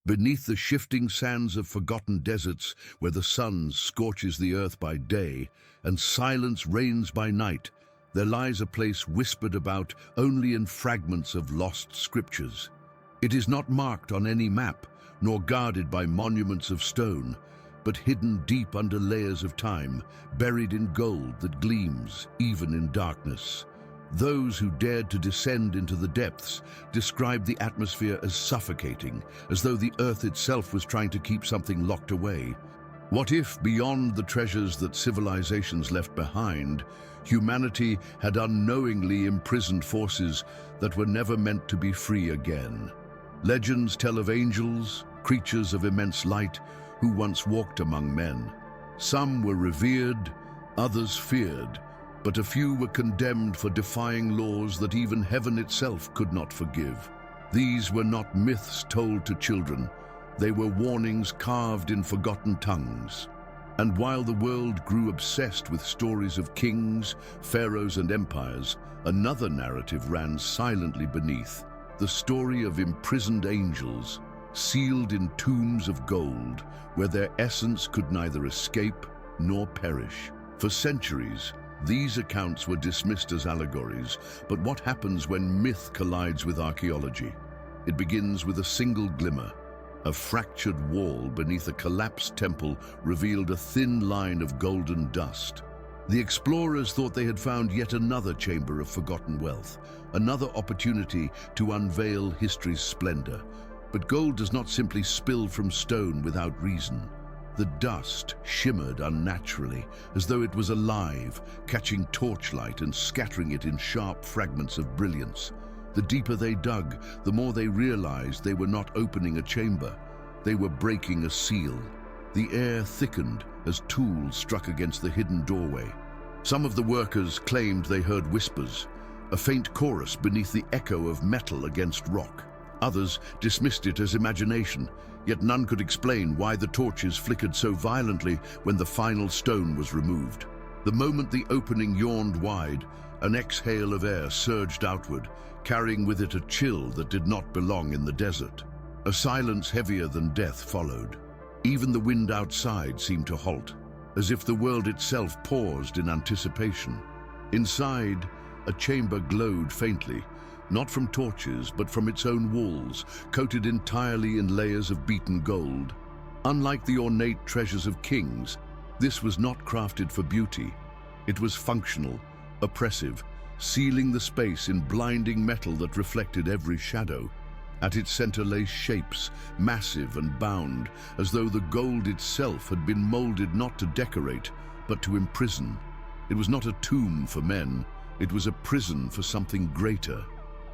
Beneath the shifting sands of forgotten deserts, where the sun scorches the earth by day and silence reigns by night, there lies a place whispered about only in fragments of lost scriptures. It is not marked on any map, nor guarded by monuments of stone, but hidden deep under layers of time, buried in gold that gleams even in darkness. Those who dared to descend into the depths described the atmosphere as suffocating, as though the earth itself was trying to keep something locked away. What if, beyond the treasures that civilizations left behind, humanity had unknowingly imprisoned forces that were never meant to be free again? Legends tell of angels, creatures of immense light, who once walked among men. Some were revered, others feared, but a few were condemned for defying laws that even heaven itself could not forgive. These were not myths told to children. They were warnings carved in forgotten tongues. And while the world grew obsessed with stories of kings, pharaohs, and empires, another narrative ran silently beneath, the story of imprisoned angels, sealed in tombs of gold, where their essence could neither escape nor perish. For centuries, these accounts were dismissed as allegories, but what happens when myth collides with archaeology? It begins with a single glimmer. A fractured wall beneath a collapsed temple revealed a thin line of golden dust. The explorers thought they had found yet another chamber of forgotten wealth, another opportunity to unveil history's splendor. But gold does not simply spill from stone without reason. The dust shimmered unnaturally, as though it was alive, catching torchlight and scattering it in sharp fragments of brilliance. The deeper they dug, the more they realized they were not opening a chamber. They were breaking a seal. The air thickened as tools struck against the hidden doorway. Some of the workers claimed they heard whispers, a faint chorus beneath the echo of metal against rock. Others dismissed it as imagination, yet none could explain why the torches flickered so violently when the final stone was removed. The moment the opening yawned wide, an exhale of air surged outward, carrying with it a chill that did not belong in the desert. A silence heavier than death followed. Even the wind outside seemed to halt, as if the world itself paused in anticipation. Inside, a chamber glowed faintly, not from torches, but from its own walls, coated entirely in layers of beaten gold. Unlike the ornate treasures of kings, this was not crafted for beauty. It was functional, oppressive, sealing the space in blinding metal that reflected every shadow. At its center lay shapes, massive and bound, as though the gold itself had been molded not to decorate, but to imprison. It was not a tomb for men, it was a prison for something greater.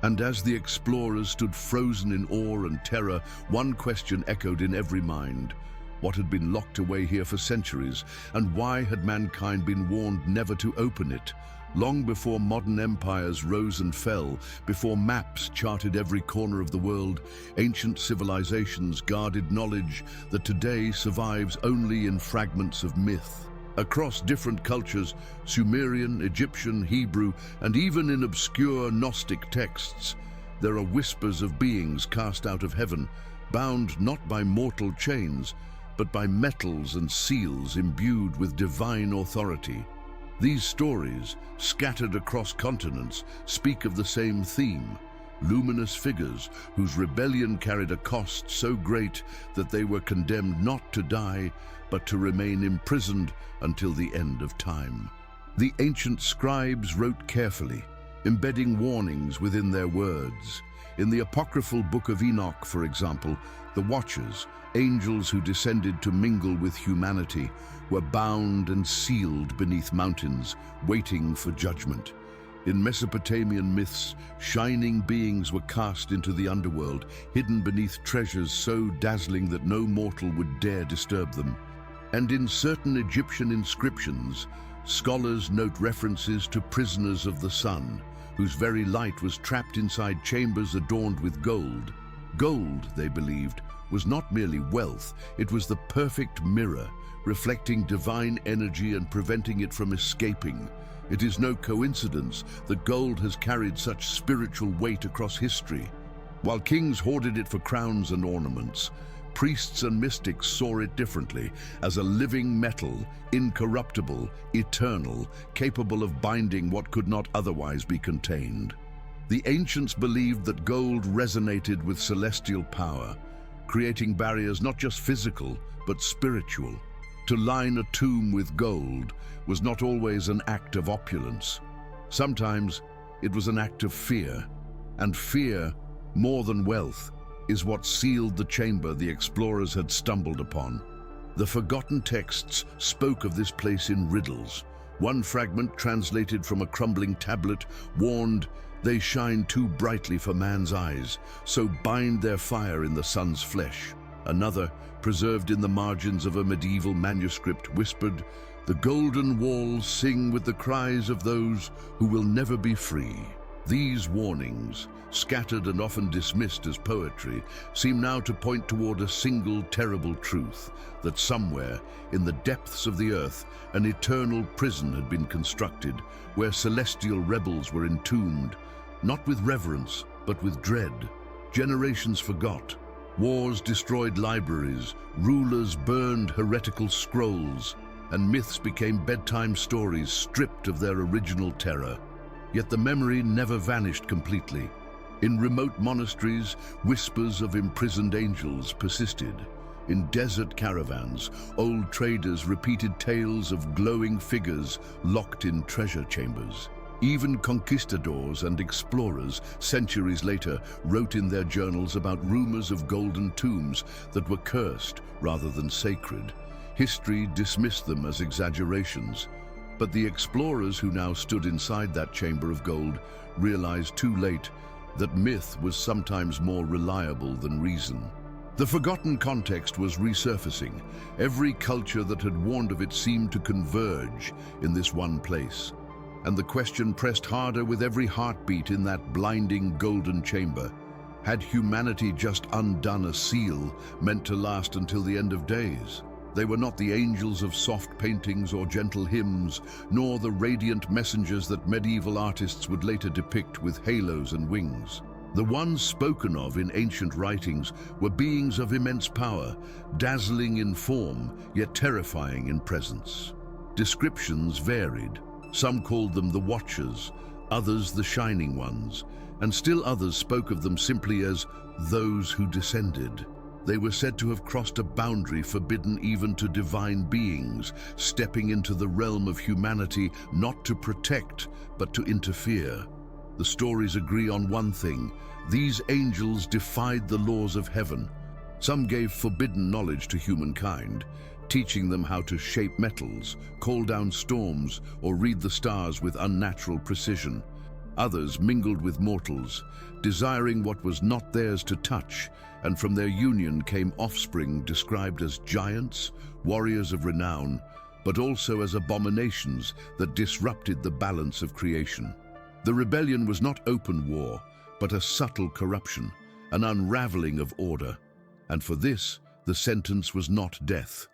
And as the explorers stood frozen in awe and terror, one question echoed in every mind. What had been locked away here for centuries, and why had mankind been warned never to open it? Long before modern empires rose and fell, before maps charted every corner of the world, ancient civilizations guarded knowledge that today survives only in fragments of myth. Across different cultures, Sumerian, Egyptian, Hebrew, and even in obscure Gnostic texts, there are whispers of beings cast out of heaven, bound not by mortal chains, but by metals and seals imbued with divine authority. These stories, scattered across continents, speak of the same theme: luminous figures whose rebellion carried a cost so great that they were condemned not to die, but to remain imprisoned until the end of time. The ancient scribes wrote carefully, embedding warnings within their words. In the apocryphal Book of Enoch, for example, the Watchers, angels who descended to mingle with humanity, were bound and sealed beneath mountains, waiting for judgment. In Mesopotamian myths, shining beings were cast into the underworld, hidden beneath treasures so dazzling that no mortal would dare disturb them. And in certain Egyptian inscriptions, scholars note references to prisoners of the sun, whose very light was trapped inside chambers adorned with gold. Gold, they believed, was not merely wealth, it was the perfect mirror, reflecting divine energy and preventing it from escaping. It is no coincidence that gold has carried such spiritual weight across history. While kings hoarded it for crowns and ornaments, priests and mystics saw it differently, as a living metal, incorruptible, eternal, capable of binding what could not otherwise be contained. The ancients believed that gold resonated with celestial power, creating barriers not just physical, but spiritual. To line a tomb with gold was not always an act of opulence. Sometimes it was an act of fear, and fear, more than wealth, is what sealed the chamber the explorers had stumbled upon. The forgotten texts spoke of this place in riddles. One fragment, translated from a crumbling tablet, warned, "They shine too brightly for man's eyes, so bind their fire in the sun's flesh." Another, preserved in the margins of a medieval manuscript, whispered, "The golden walls sing with the cries of those who will never be free." These warnings, scattered and often dismissed as poetry, seem now to point toward a single terrible truth, that somewhere, in the depths of the earth, an eternal prison had been constructed, where celestial rebels were entombed, not with reverence, but with dread. Generations forgot. Wars destroyed libraries, rulers burned heretical scrolls, and myths became bedtime stories stripped of their original terror. Yet the memory never vanished completely. In remote monasteries, whispers of imprisoned angels persisted. In desert caravans, old traders repeated tales of glowing figures locked in treasure chambers. Even conquistadors and explorers, centuries later, wrote in their journals about rumors of golden tombs that were cursed rather than sacred. History dismissed them as exaggerations. But the explorers who now stood inside that chamber of gold realized too late that myth was sometimes more reliable than reason. The forgotten context was resurfacing. Every culture that had warned of it seemed to converge in this one place. And the question pressed harder with every heartbeat in that blinding golden chamber. Had humanity just undone a seal meant to last until the end of days? They were not the angels of soft paintings or gentle hymns, nor the radiant messengers that medieval artists would later depict with halos and wings. The ones spoken of in ancient writings were beings of immense power, dazzling in form, yet terrifying in presence. Descriptions varied. Some called them the Watchers, others the Shining Ones, and still others spoke of them simply as those who descended. They were said to have crossed a boundary forbidden even to divine beings, stepping into the realm of humanity not to protect, but to interfere. The stories agree on one thing: these angels defied the laws of heaven. Some gave forbidden knowledge to humankind, teaching them how to shape metals, call down storms, or read the stars with unnatural precision. Others mingled with mortals, desiring what was not theirs to touch, and from their union came offspring described as giants, warriors of renown, but also as abominations that disrupted the balance of creation. The rebellion was not open war, but a subtle corruption, an unraveling of order. And for this, the sentence was not death.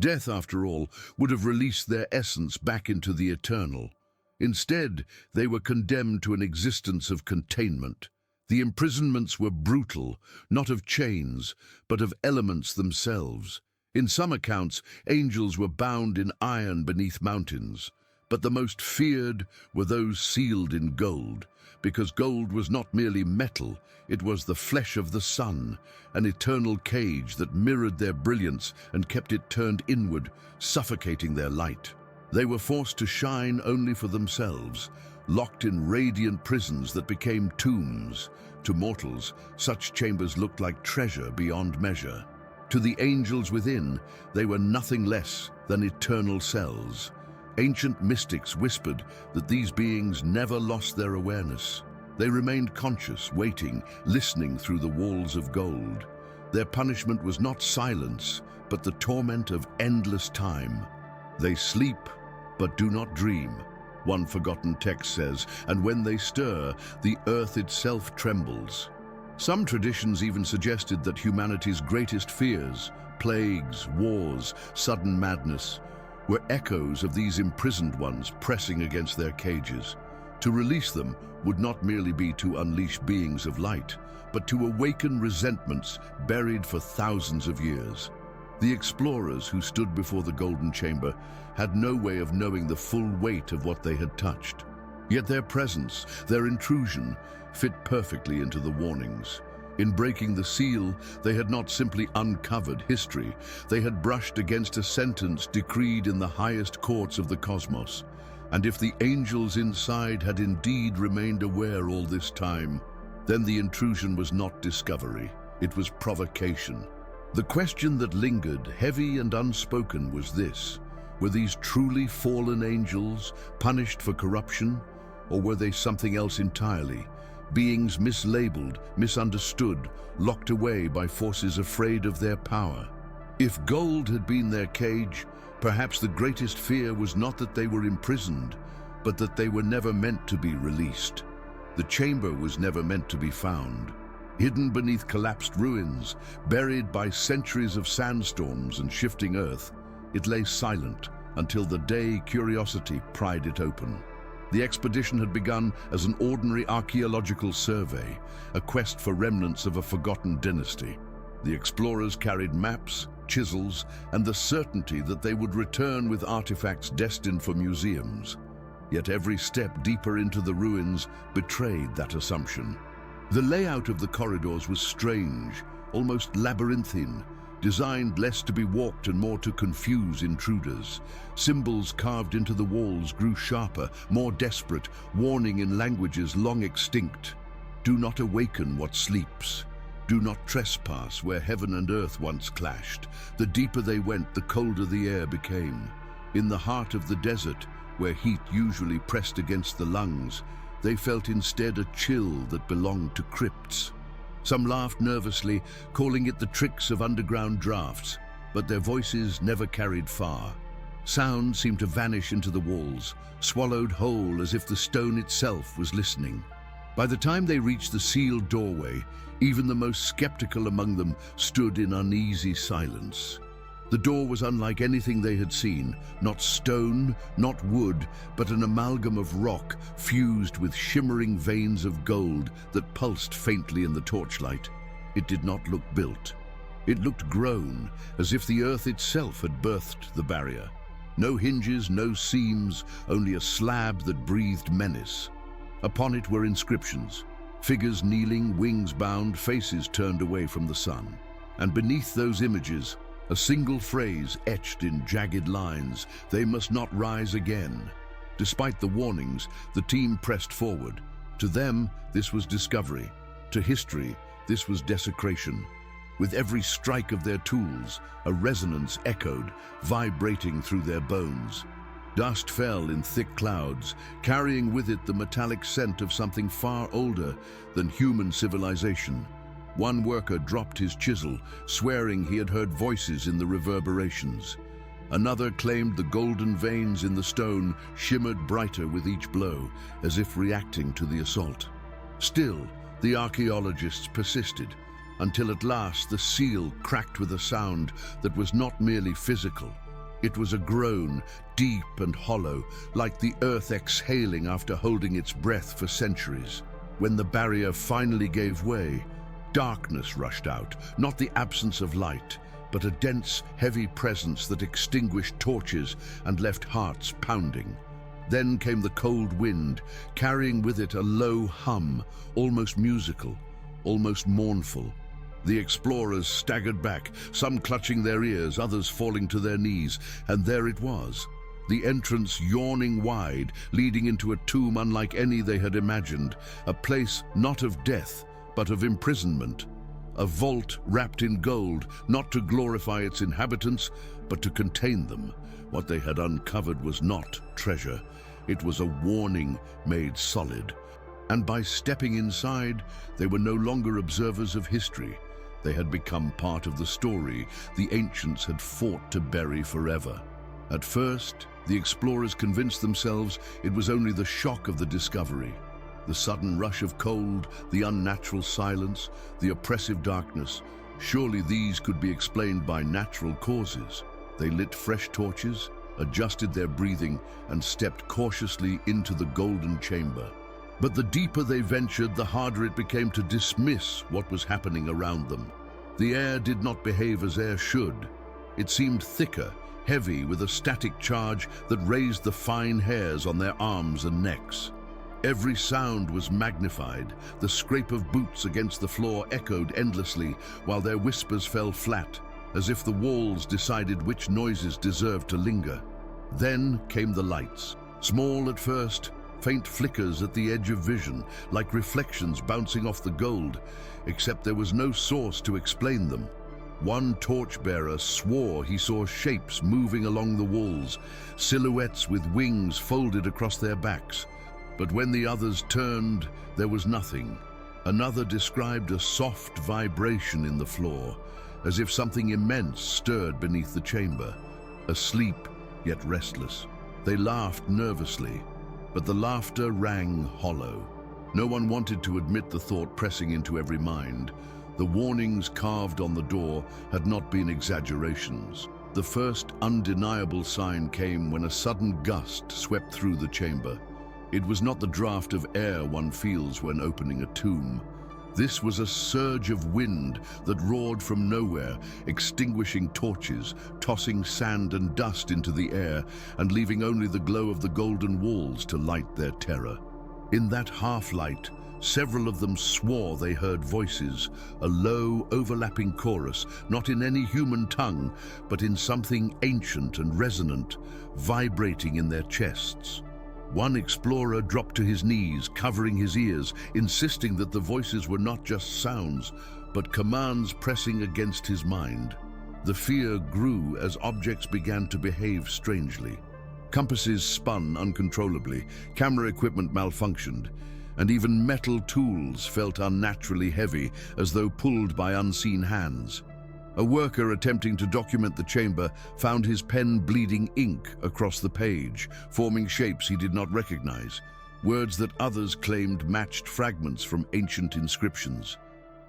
Death, after all, would have released their essence back into the eternal. Instead, they were condemned to an existence of containment. The imprisonments were brutal, not of chains, but of elements themselves. In some accounts, angels were bound in iron beneath mountains, but the most feared were those sealed in gold, because gold was not merely metal, it was the flesh of the sun, an eternal cage that mirrored their brilliance and kept it turned inward, suffocating their light. They were forced to shine only for themselves, locked in radiant prisons that became tombs. To mortals, such chambers looked like treasure beyond measure. To the angels within, they were nothing less than eternal cells. Ancient mystics whispered that these beings never lost their awareness. They remained conscious, waiting, listening through the walls of gold. Their punishment was not silence, but the torment of endless time. They sleep, but do not dream, one forgotten text says, and when they stir, the earth itself trembles. Some traditions even suggested that humanity's greatest fears, plagues, wars, sudden madness, were echoes of these imprisoned ones pressing against their cages. To release them would not merely be to unleash beings of light, but to awaken resentments buried for thousands of years. The explorers who stood before the Golden Chamber had no way of knowing the full weight of what they had touched. Yet their presence, their intrusion, fit perfectly into the warnings. In breaking the seal, they had not simply uncovered history, they had brushed against a sentence decreed in the highest courts of the cosmos. And if the angels inside had indeed remained aware all this time, then the intrusion was not discovery, it was provocation. The question that lingered, heavy and unspoken, was this: were these truly fallen angels, punished for corruption, or were they something else entirely? Beings mislabeled, misunderstood, locked away by forces afraid of their power. If gold had been their cage, perhaps the greatest fear was not that they were imprisoned, but that they were never meant to be released. The chamber was never meant to be found. Hidden beneath collapsed ruins, buried by centuries of sandstorms and shifting earth, it lay silent until the day curiosity pried it open. The expedition had begun as an ordinary archaeological survey, a quest for remnants of a forgotten dynasty. The explorers carried maps, chisels, and the certainty that they would return with artifacts destined for museums. Yet every step deeper into the ruins betrayed that assumption. The layout of the corridors was strange, almost labyrinthine, designed less to be walked and more to confuse intruders. Symbols carved into the walls grew sharper, more desperate, warning in languages long extinct. Do not awaken what sleeps. Do not trespass where heaven and earth once clashed. The deeper they went, the colder the air became. In the heart of the desert, where heat usually pressed against the lungs, they felt instead a chill that belonged to crypts. Some laughed nervously, calling it the tricks of underground drafts, but their voices never carried far. Sound seemed to vanish into the walls, swallowed whole as if the stone itself was listening. By the time they reached the sealed doorway, even the most skeptical among them stood in uneasy silence. The door was unlike anything they had seen, not stone, not wood, but an amalgam of rock fused with shimmering veins of gold that pulsed faintly in the torchlight. It did not look built. It looked grown, as if the earth itself had birthed the barrier. No hinges, no seams, only a slab that breathed menace. Upon it were inscriptions, figures kneeling, wings bound, faces turned away from the sun. And beneath those images, a single phrase etched in jagged lines: they must not rise again. Despite the warnings, the team pressed forward. To them, this was discovery. To history, this was desecration. With every strike of their tools, a resonance echoed, vibrating through their bones. Dust fell in thick clouds, carrying with it the metallic scent of something far older than human civilization. One worker dropped his chisel, swearing he had heard voices in the reverberations. Another claimed the golden veins in the stone shimmered brighter with each blow, as if reacting to the assault. Still, the archaeologists persisted, until at last the seal cracked with a sound that was not merely physical. It was a groan, deep and hollow, like the earth exhaling after holding its breath for centuries. When the barrier finally gave way, darkness rushed out, not the absence of light, but a dense, heavy presence that extinguished torches and left hearts pounding. Then came the cold wind, carrying with it a low hum, almost musical, almost mournful. The explorers staggered back, some clutching their ears, others falling to their knees, and there it was, the entrance yawning wide, leading into a tomb unlike any they had imagined, a place not of death, but of imprisonment. A vault wrapped in gold, not to glorify its inhabitants, but to contain them. What they had uncovered was not treasure. It was a warning made solid. And by stepping inside, they were no longer observers of history. They had become part of the story the ancients had fought to bury forever. At first, the explorers convinced themselves it was only the shock of the discovery. The sudden rush of cold, the unnatural silence, the oppressive darkness, surely these could be explained by natural causes. They lit fresh torches, adjusted their breathing, and stepped cautiously into the golden chamber. But the deeper they ventured, the harder it became to dismiss what was happening around them. The air did not behave as air should. It seemed thicker, heavy, with a static charge that raised the fine hairs on their arms and necks. Every sound was magnified. The scrape of boots against the floor echoed endlessly, while their whispers fell flat, as if the walls decided which noises deserved to linger. Then came the lights. Small at first, faint flickers at the edge of vision, like reflections bouncing off the gold, except there was no source to explain them. One torchbearer swore he saw shapes moving along the walls, silhouettes with wings folded across their backs. But when the others turned, there was nothing. Another described a soft vibration in the floor, as if something immense stirred beneath the chamber, asleep yet restless. They laughed nervously, but the laughter rang hollow. No one wanted to admit the thought pressing into every mind. The warnings carved on the door had not been exaggerations. The first undeniable sign came when a sudden gust swept through the chamber. It was not the draft of air one feels when opening a tomb. This was a surge of wind that roared from nowhere, extinguishing torches, tossing sand and dust into the air, and leaving only the glow of the golden walls to light their terror. In that half-light, several of them swore they heard voices, a low, overlapping chorus, not in any human tongue, but in something ancient and resonant, vibrating in their chests. One explorer dropped to his knees, covering his ears, insisting that the voices were not just sounds, but commands pressing against his mind. The fear grew as objects began to behave strangely. Compasses spun uncontrollably, camera equipment malfunctioned, and even metal tools felt unnaturally heavy, as though pulled by unseen hands. A worker attempting to document the chamber found his pen bleeding ink across the page, forming shapes he did not recognize, words that others claimed matched fragments from ancient inscriptions.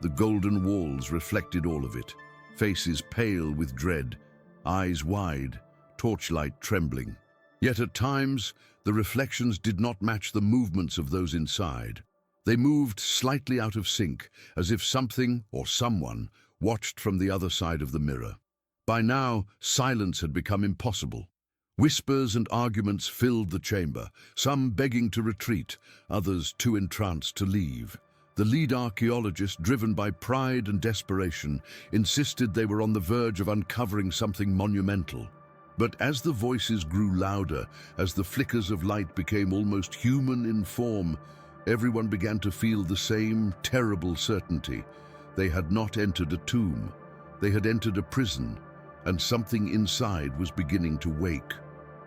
The golden walls reflected all of it, faces pale with dread, eyes wide, torchlight trembling. Yet at times, the reflections did not match the movements of those inside. They moved slightly out of sync, as if something or someone watched from the other side of the mirror. By now, silence had become impossible. Whispers and arguments filled the chamber, some begging to retreat, others too entranced to leave. The lead archaeologist, driven by pride and desperation, insisted they were on the verge of uncovering something monumental. But as the voices grew louder, as the flickers of light became almost human in form, everyone began to feel the same terrible certainty. They had not entered a tomb. They had entered a prison, and something inside was beginning to wake.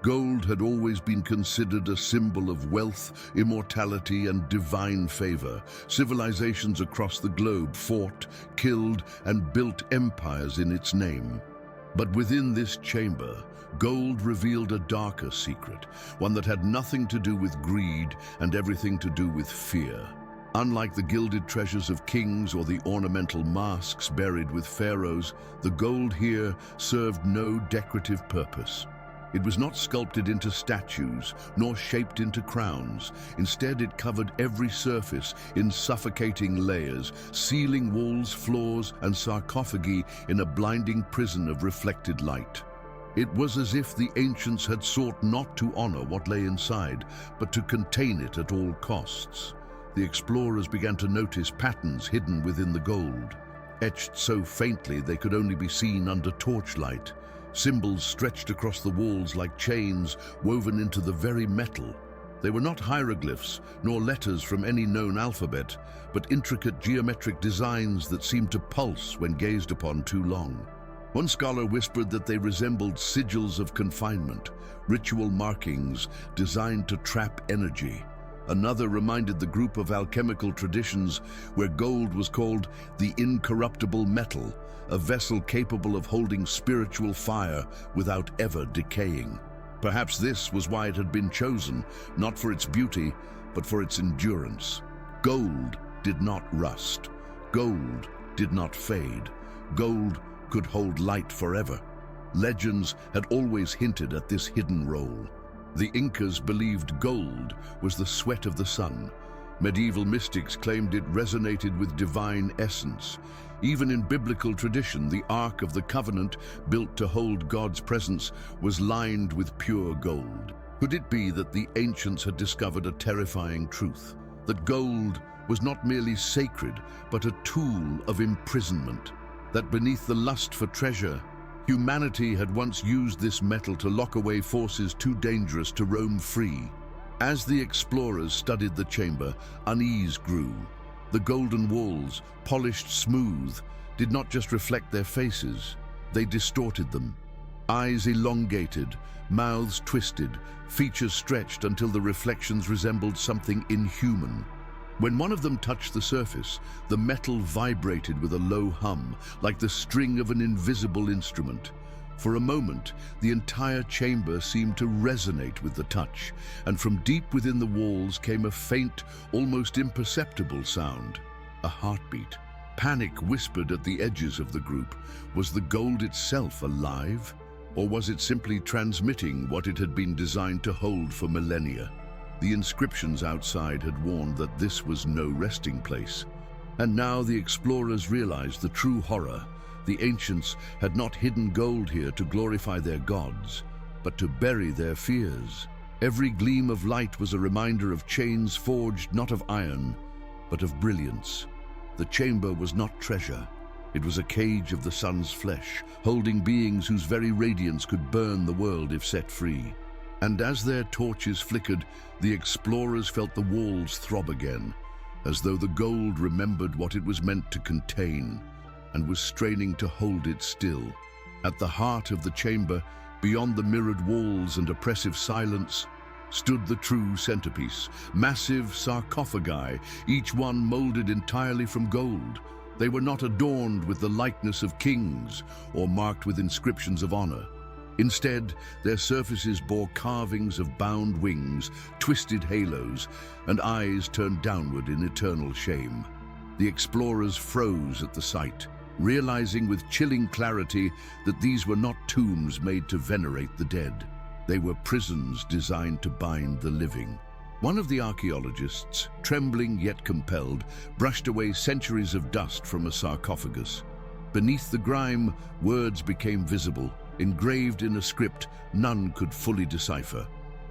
Gold had always been considered a symbol of wealth, immortality, and divine favor. Civilizations across the globe fought, killed, and built empires in its name. But within this chamber, gold revealed a darker secret, one that had nothing to do with greed and everything to do with fear. Unlike the gilded treasures of kings or the ornamental masks buried with pharaohs, the gold here served no decorative purpose. It was not sculpted into statues, nor shaped into crowns. Instead, it covered every surface in suffocating layers, sealing walls, floors, and sarcophagi in a blinding prison of reflected light. It was as if the ancients had sought not to honor what lay inside, but to contain it at all costs. The explorers began to notice patterns hidden within the gold, etched so faintly they could only be seen under torchlight. Symbols stretched across the walls like chains woven into the very metal. They were not hieroglyphs, nor letters from any known alphabet, but intricate geometric designs that seemed to pulse when gazed upon too long. One scholar whispered that they resembled sigils of confinement, ritual markings designed to trap energy. Another reminded the group of alchemical traditions where gold was called the incorruptible metal, a vessel capable of holding spiritual fire without ever decaying. Perhaps this was why it had been chosen, not for its beauty, but for its endurance. Gold did not rust. Gold did not fade. Gold could hold light forever. Legends had always hinted at this hidden role. The Incas believed gold was the sweat of the sun. Medieval mystics claimed it resonated with divine essence. Even in biblical tradition, the Ark of the Covenant, built to hold God's presence, was lined with pure gold. Could it be that the ancients had discovered a terrifying truth? That gold was not merely sacred, but a tool of imprisonment. That beneath the lust for treasure, humanity had once used this metal to lock away forces too dangerous to roam free. As the explorers studied the chamber, unease grew. The golden walls, polished smooth, did not just reflect their faces, they distorted them. Eyes elongated, mouths twisted, features stretched until the reflections resembled something inhuman. When one of them touched the surface, the metal vibrated with a low hum, like the string of an invisible instrument. For a moment, the entire chamber seemed to resonate with the touch, and from deep within the walls came a faint, almost imperceptible sound, a heartbeat. Panic whispered at the edges of the group. Was the gold itself alive? Or was it simply transmitting what it had been designed to hold for millennia? The inscriptions outside had warned that this was no resting place. And now the explorers realized the true horror. The ancients had not hidden gold here to glorify their gods, but to bury their fears. Every gleam of light was a reminder of chains forged not of iron, but of brilliance. The chamber was not treasure. It was a cage of the sun's flesh, holding beings whose very radiance could burn the world if set free. And as their torches flickered, the explorers felt the walls throb again, as though the gold remembered what it was meant to contain, and was straining to hold it still. At the heart of the chamber, beyond the mirrored walls and oppressive silence, stood the true centerpiece, massive sarcophagi, each one molded entirely from gold. They were not adorned with the likeness of kings or marked with inscriptions of honor. Instead, their surfaces bore carvings of bound wings, twisted halos, and eyes turned downward in eternal shame. The explorers froze at the sight, realizing with chilling clarity that these were not tombs made to venerate the dead. They were prisons designed to bind the living. One of the archaeologists, trembling yet compelled, brushed away centuries of dust from a sarcophagus. Beneath the grime, words became visible, engraved in a script none could fully decipher.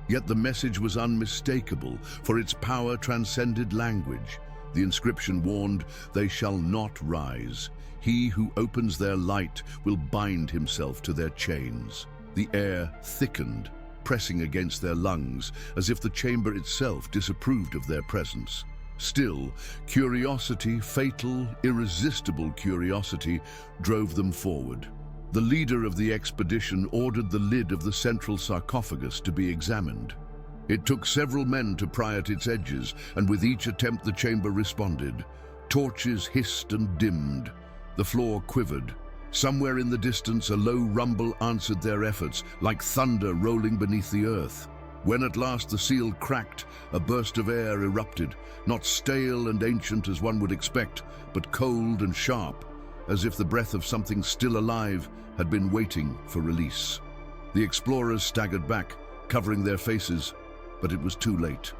Yet the message was unmistakable, for its power transcended language. The inscription warned, "They shall not rise. He who opens their light will bind himself to their chains." The air thickened, pressing against their lungs, as if the chamber itself disapproved of their presence. Still, curiosity, fatal, irresistible curiosity, drove them forward. The leader of the expedition ordered the lid of the central sarcophagus to be examined. It took several men to pry at its edges, and with each attempt the chamber responded. Torches hissed and dimmed. The floor quivered. Somewhere in the distance, a low rumble answered their efforts, like thunder rolling beneath the earth. When at last the seal cracked, a burst of air erupted, not stale and ancient as one would expect, but cold and sharp, as if the breath of something still alive had been waiting for release. The explorers staggered back, covering their faces, but it was too late.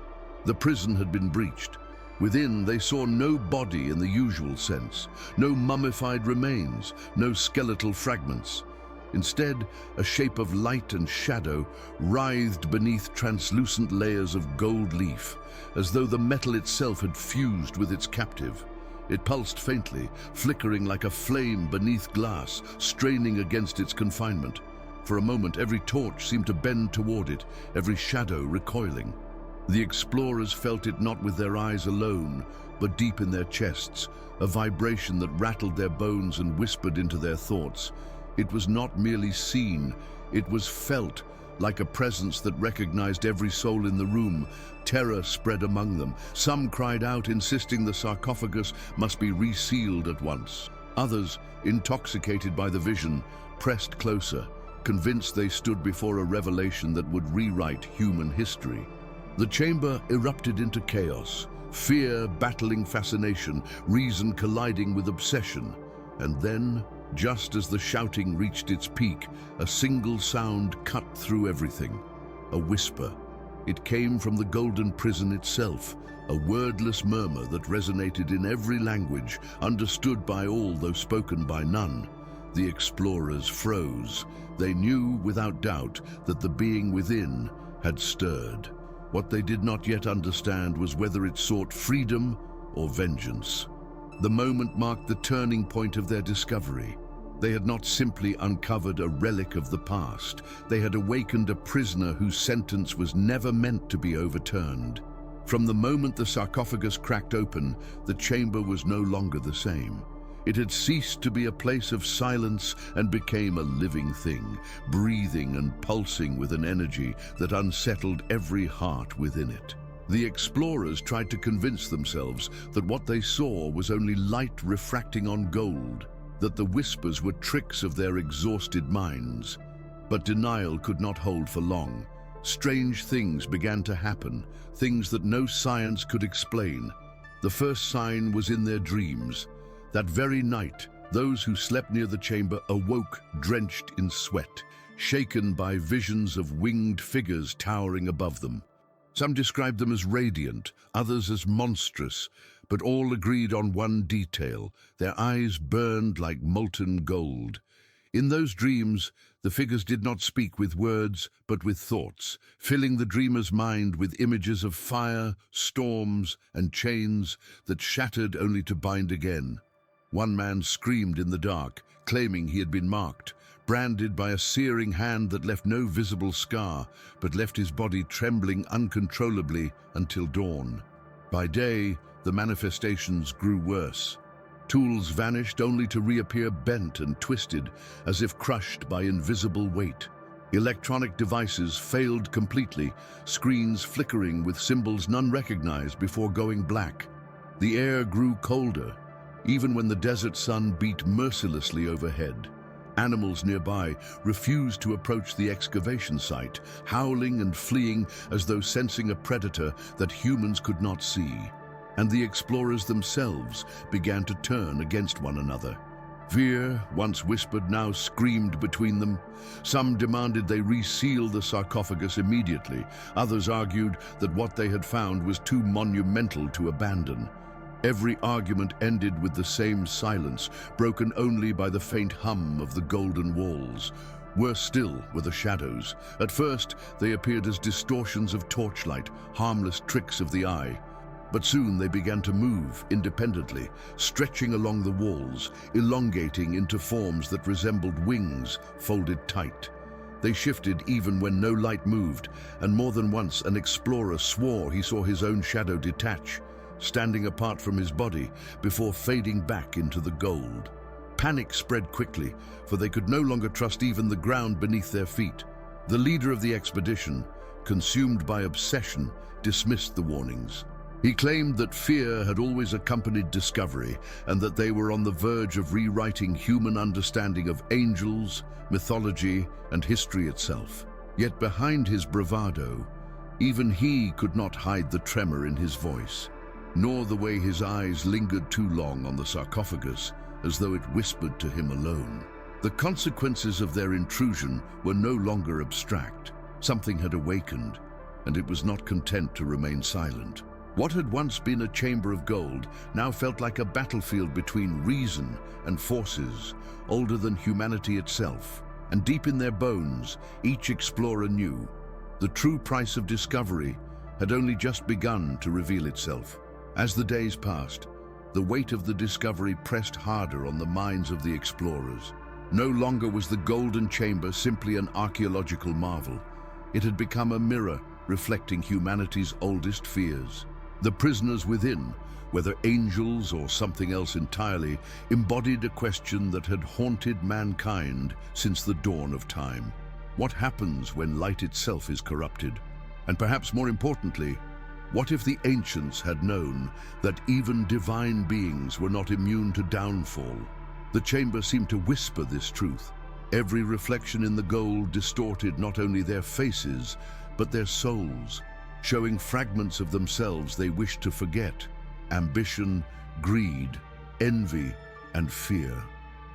The prison had been breached. Within, they saw no body in the usual sense, no mummified remains, no skeletal fragments. Instead, a shape of light and shadow writhed beneath translucent layers of gold leaf, as though the metal itself had fused with its captive. It pulsed faintly, flickering like a flame beneath glass, straining against its confinement. For a moment, every torch seemed to bend toward it, every shadow recoiling. The explorers felt it not with their eyes alone, but deep in their chests, a vibration that rattled their bones and whispered into their thoughts. It was not merely seen, it was felt, like a presence that recognized every soul in the room. Terror spread among them. Some cried out, insisting the sarcophagus must be resealed at once. Others, intoxicated by the vision, pressed closer, convinced they stood before a revelation that would rewrite human history. The chamber erupted into chaos, fear battling fascination, reason colliding with obsession. And then, Just as the shouting reached its peak, a single sound cut through everything. A whisper. It came from the golden prison itself, a wordless murmur that resonated in every language, understood by all though spoken by none. The explorers froze. They knew without doubt that the being within had stirred. What they did not yet understand was whether it sought freedom or vengeance. The moment marked the turning point of their discovery. They had not simply uncovered a relic of the past. They had awakened a prisoner whose sentence was never meant to be overturned. From the moment the sarcophagus cracked open, the chamber was no longer the same. It had ceased to be a place of silence and became a living thing, breathing and pulsing with an energy that unsettled every heart within it. The explorers tried to convince themselves that what they saw was only light refracting on gold, that the whispers were tricks of their exhausted minds. But denial could not hold for long. Strange things began to happen, things that no science could explain. The first sign was in their dreams. That very night, those who slept near the chamber awoke drenched in sweat, shaken by visions of winged figures towering above them. Some described them as radiant, others as monstrous, but all agreed on one detail: their eyes burned like molten gold. In those dreams, the figures did not speak with words, but with thoughts, filling the dreamer's mind with images of fire, storms, and chains that shattered only to bind again. One man screamed in the dark, claiming he had been marked, branded by a searing hand that left no visible scar, but left his body trembling uncontrollably until dawn. By day, the manifestations grew worse. Tools vanished only to reappear bent and twisted, as if crushed by invisible weight. Electronic devices failed completely, screens flickering with symbols none recognized before going black. The air grew colder, even when the desert sun beat mercilessly overhead. Animals nearby refused to approach the excavation site, howling and fleeing as though sensing a predator that humans could not see. And the explorers themselves began to turn against one another. Fear, once whispered, now screamed between them. Some demanded they reseal the sarcophagus immediately. Others argued that what they had found was too monumental to abandon. Every argument ended with the same silence, broken only by the faint hum of the golden walls. Worse still were the shadows. At first, they appeared as distortions of torchlight, harmless tricks of the eye. But soon they began to move independently, stretching along the walls, elongating into forms that resembled wings folded tight. They shifted even when no light moved, and more than once an explorer swore he saw his own shadow detach, standing apart from his body before fading back into the gold. Panic spread quickly, for they could no longer trust even the ground beneath their feet. The leader of the expedition, consumed by obsession, dismissed the warnings. He claimed that fear had always accompanied discovery and that they were on the verge of rewriting human understanding of angels, mythology, and history itself. Yet behind his bravado, even he could not hide the tremor in his voice, nor the way his eyes lingered too long on the sarcophagus, as though it whispered to him alone. The consequences of their intrusion were no longer abstract. Something had awakened, and it was not content to remain silent. What had once been a chamber of gold now felt like a battlefield between reason and forces older than humanity itself. And deep in their bones, each explorer knew the true price of discovery had only just begun to reveal itself. As the days passed, the weight of the discovery pressed harder on the minds of the explorers. No longer was the golden chamber simply an archaeological marvel. It had become a mirror reflecting humanity's oldest fears. The prisoners within, whether angels or something else entirely, embodied a question that had haunted mankind since the dawn of time. What happens when light itself is corrupted? And perhaps more importantly, what if the ancients had known that even divine beings were not immune to downfall? The chamber seemed to whisper this truth. Every reflection in the gold distorted not only their faces, but their souls, showing fragments of themselves they wished to forget: ambition, greed, envy, and fear.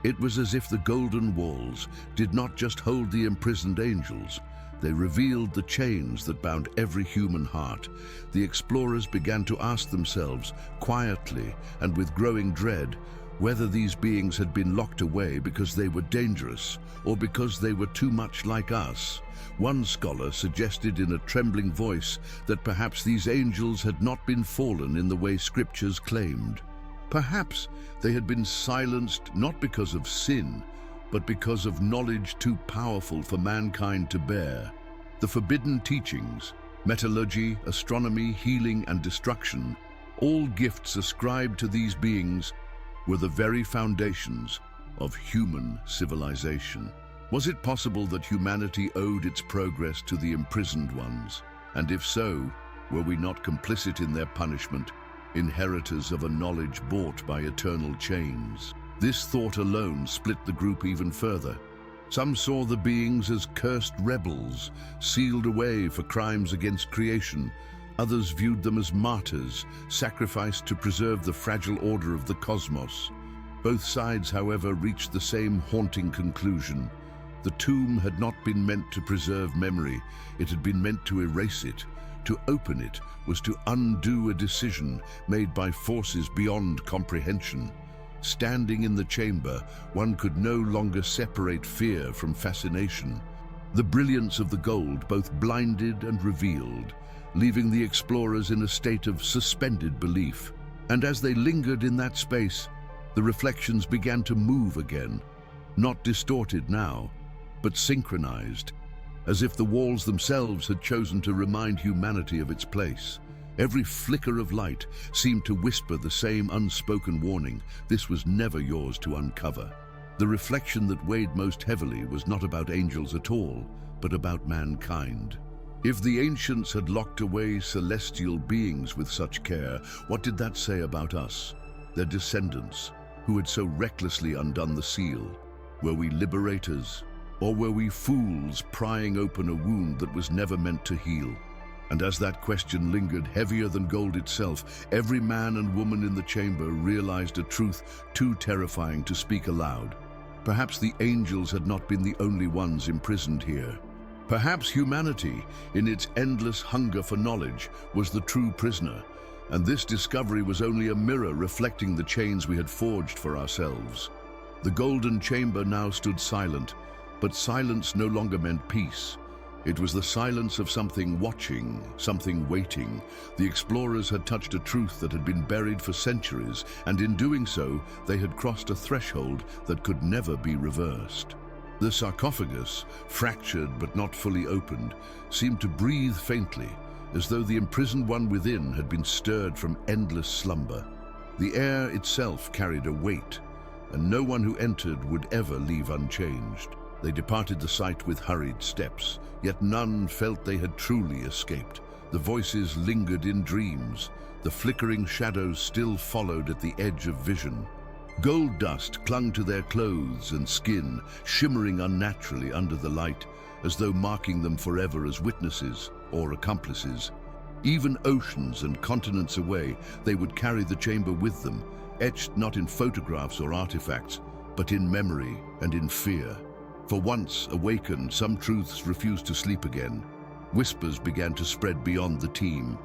It was as if the golden walls did not just hold the imprisoned angels, they revealed the chains that bound every human heart. The explorers began to ask themselves, quietly and with growing dread, whether these beings had been locked away because they were dangerous or because they were too much like us. One scholar suggested in a trembling voice that perhaps these angels had not been fallen in the way scriptures claimed. Perhaps they had been silenced not because of sin, but because of knowledge too powerful for mankind to bear. The forbidden teachings, metallurgy, astronomy, healing, and destruction, all gifts ascribed to these beings, were the very foundations of human civilization. Was it possible that humanity owed its progress to the imprisoned ones? And if so, were we not complicit in their punishment, inheritors of a knowledge bought by eternal chains? This thought alone split the group even further. Some saw the beings as cursed rebels, sealed away for crimes against creation. Others viewed them as martyrs, sacrificed to preserve the fragile order of the cosmos. Both sides, however, reached the same haunting conclusion. The tomb had not been meant to preserve memory, it had been meant to erase it. To open it was to undo a decision made by forces beyond comprehension. Standing in the chamber, one could no longer separate fear from fascination. The brilliance of the gold both blinded and revealed, leaving the explorers in a state of suspended belief. And as they lingered in that space, the reflections began to move again, not distorted now, but synchronized, as if the walls themselves had chosen to remind humanity of its place. Every flicker of light seemed to whisper the same unspoken warning: this was never yours to uncover. The reflection that weighed most heavily was not about angels at all, but about mankind. If the ancients had locked away celestial beings with such care, what did that say about us, their descendants, who had so recklessly undone the seal? Were we liberators, or were we fools prying open a wound that was never meant to heal? And as that question lingered heavier than gold itself, every man and woman in the chamber realized a truth too terrifying to speak aloud. Perhaps the angels had not been the only ones imprisoned here. Perhaps humanity, in its endless hunger for knowledge, was the true prisoner, and this discovery was only a mirror reflecting the chains we had forged for ourselves. The golden chamber now stood silent, but silence no longer meant peace. It was the silence of something watching, something waiting. The explorers had touched a truth that had been buried for centuries, and in doing so, they had crossed a threshold that could never be reversed. The sarcophagus, fractured but not fully opened, seemed to breathe faintly, as though the imprisoned one within had been stirred from endless slumber. The air itself carried a weight, and no one who entered would ever leave unchanged. They departed the site with hurried steps, yet none felt they had truly escaped. The voices lingered in dreams. The flickering shadows still followed at the edge of vision. Gold dust clung to their clothes and skin, shimmering unnaturally under the light, as though marking them forever as witnesses or accomplices. Even oceans and continents away, they would carry the chamber with them, etched not in photographs or artifacts, but in memory and in fear. For once awakened, some truths refused to sleep again. Whispers began to spread beyond the team.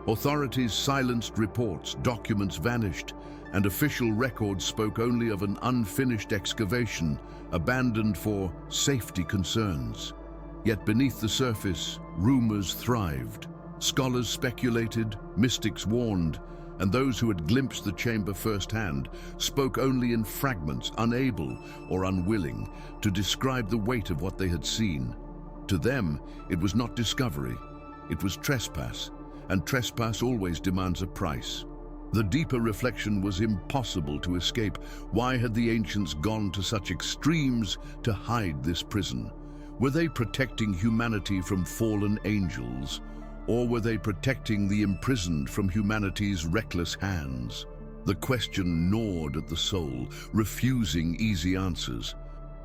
Authorities silenced reports, documents vanished, and official records spoke only of an unfinished excavation, abandoned for safety concerns. Yet beneath the surface, rumors thrived. Scholars speculated, mystics warned, and those who had glimpsed the chamber firsthand spoke only in fragments, unable or unwilling to describe the weight of what they had seen. To them, it was not discovery, it was trespass, and trespass always demands a price. The deeper reflection was impossible to escape. Why had the ancients gone to such extremes to hide this prison? Were they protecting humanity from fallen angels? Or were they protecting the imprisoned from humanity's reckless hands? The question gnawed at the soul, refusing easy answers.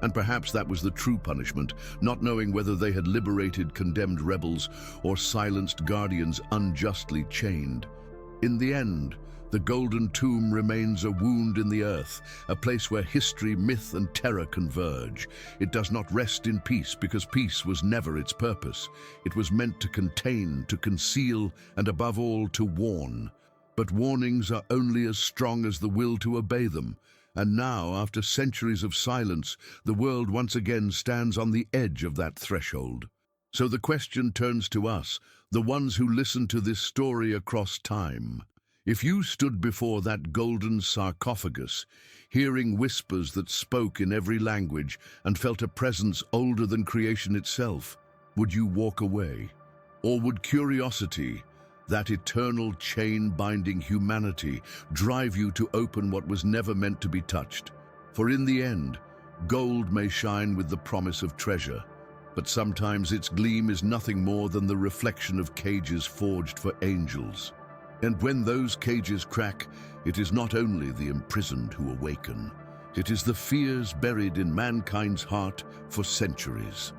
And perhaps that was the true punishment, not knowing whether they had liberated condemned rebels or silenced guardians unjustly chained. In the end, The golden tomb remains a wound in the earth, a place where history, myth, and terror converge. It does not rest in peace because peace was never its purpose. It was meant to contain, to conceal, and above all, to warn. But warnings are only as strong as the will to obey them. And now, after centuries of silence, the world once again stands on the edge of that threshold. So the question turns to us, the ones who listen to this story across time. If you stood before that golden sarcophagus, hearing whispers that spoke in every language and felt a presence older than creation itself, would you walk away? Or would curiosity, that eternal chain binding humanity, drive you to open what was never meant to be touched? For in the end, gold may shine with the promise of treasure, but sometimes its gleam is nothing more than the reflection of cages forged for angels. And when those cages crack, it is not only the imprisoned who awaken, it is the fears buried in mankind's heart for centuries.